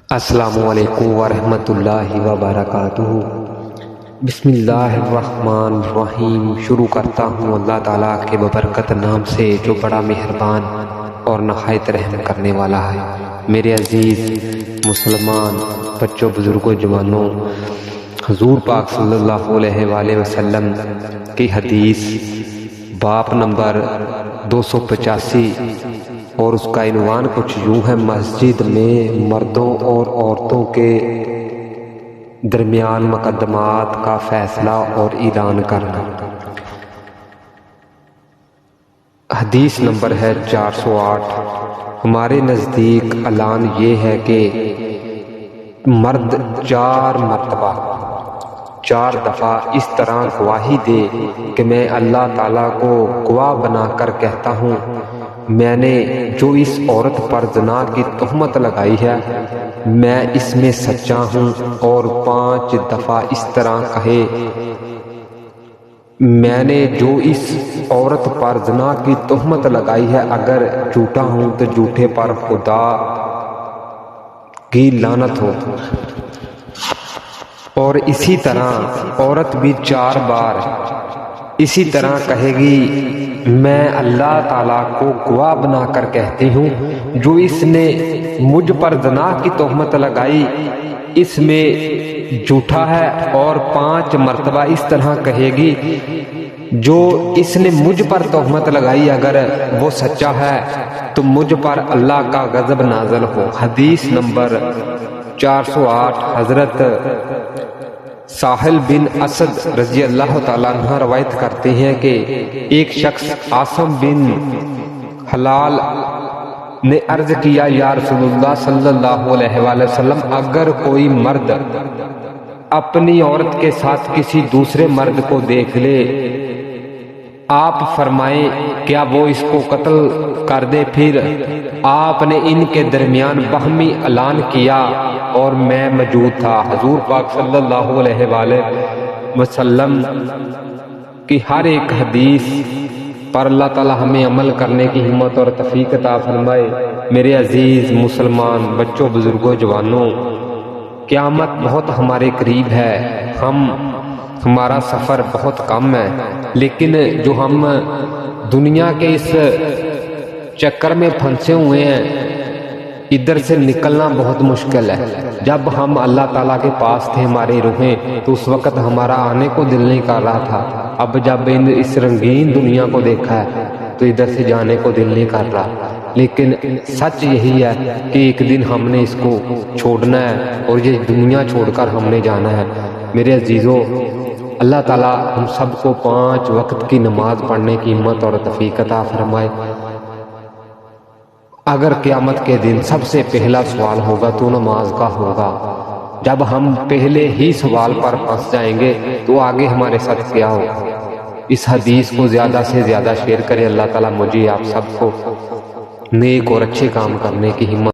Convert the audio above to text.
السلام علیکم ورحمۃ اللہ وبرکاتہ۔ بسم اللہ الرحمن الرحیم۔ شروع کرتا ہوں اللہ تعالیٰ کے ببرکت نام سے جو بڑا مہربان اور نہایت رحم کرنے والا ہے۔ میرے عزیز مسلمان بچوں، بزرگوں، جوانوں، حضور پاک صلی اللہ علیہ وآلہ وسلم کی حدیث باب نمبر 285 اور اس کا عنوان کچھ یوں ہے: مسجد میں مردوں اور عورتوں کے درمیان مقدمات کا فیصلہ اور اعلان کرنا۔ حدیث نمبر ہے 408۔ ہمارے نزدیک اعلان یہ ہے کہ مرد 4 مرتبہ 4 دفعہ اس طرح گواہی دے کہ میں اللہ تعالیٰ کو گواہ بنا کر کہتا ہوں، میں نے جو اس عورت پر زنا کی تہمت لگائی ہے میں اس میں سچا ہوں، اور 5 دفعہ اس طرح کہے، میں نے جو اس عورت پر زنا کی تہمت لگائی ہے اگر جھوٹا ہوں تو جھوٹے پر خدا کی لعنت ہو۔ اور اسی طرح عورت بھی 4 بار اسی طرح کہے گی، میں اللہ تعالیٰ کو گواہ بنا کر کہتی ہوں جو اس نے مجھ پر زنا کی تہمت لگائی اس میں جھوٹا ہے، اور 5 مرتبہ اس طرح کہے گی جو اس نے مجھ پر تہمت لگائی اگر وہ سچا ہے تو مجھ پر اللہ کا غضب نازل ہو۔ حدیث نمبر 408۔ حضرت ساحل بن اسد رضی اللہ تعالیٰ عنہ روایت کرتے ہیں کہ ایک شخص عاصم بن حلال نے عرض کیا، یا رسول اللہ صلی اللہ علیہ وآلہ وسلم، اگر کوئی مرد اپنی عورت کے ساتھ کسی دوسرے مرد کو دیکھ لے، آپ فرمائیں کیا وہ اس کو قتل کر دے؟ پھر آپ نے ان کے درمیان باہمی اعلان کیا اور میں موجود تھا۔ حضور پاک صلی اللہ علیہ وآلہ وسلم کی ہر ایک حدیث پر اللہ تعالی ہمیں عمل کرنے کی ہمت اور توفیق عطا فرمائے۔ میرے عزیز مسلمان بچوں، بزرگوں، جوانوں، قیامت بہت ہمارے قریب ہے، ہمارا سفر بہت کم ہے، لیکن جو ہم دنیا کے اس چکر میں پھنسے ہوئے ہیں ادھر سے نکلنا بہت مشکل ہے۔ جب ہم اللہ تعالیٰ کے پاس تھے ہماری روحیں تو اس وقت ہمارا آنے کو دل نہیں کر رہا تھا، اب جب اس رنگین دنیا کو دیکھا ہے تو ادھر سے جانے کو دل نہیں کر رہا، لیکن سچ یہی ہے کہ ایک دن ہم نے اس کو چھوڑنا ہے اور یہ دنیا چھوڑ کر ہم نے جانا ہے۔ میرے عزیزوں، اللہ تعالیٰ ہم سب کو 5 وقت کی نماز پڑھنے کی ہمت اور توفیق عطا فرمائے۔ اگر قیامت کے دن سب سے پہلا سوال ہوگا تو نماز کا ہوگا۔ جب ہم پہلے ہی سوال پر پھنس جائیں گے تو آگے ہمارے ساتھ کیا ہوگا؟ اس حدیث کو زیادہ سے زیادہ شیئر کریں۔ اللہ تعالیٰ مجھے آپ سب کو نیک اور اچھے کام کرنے کی ہمت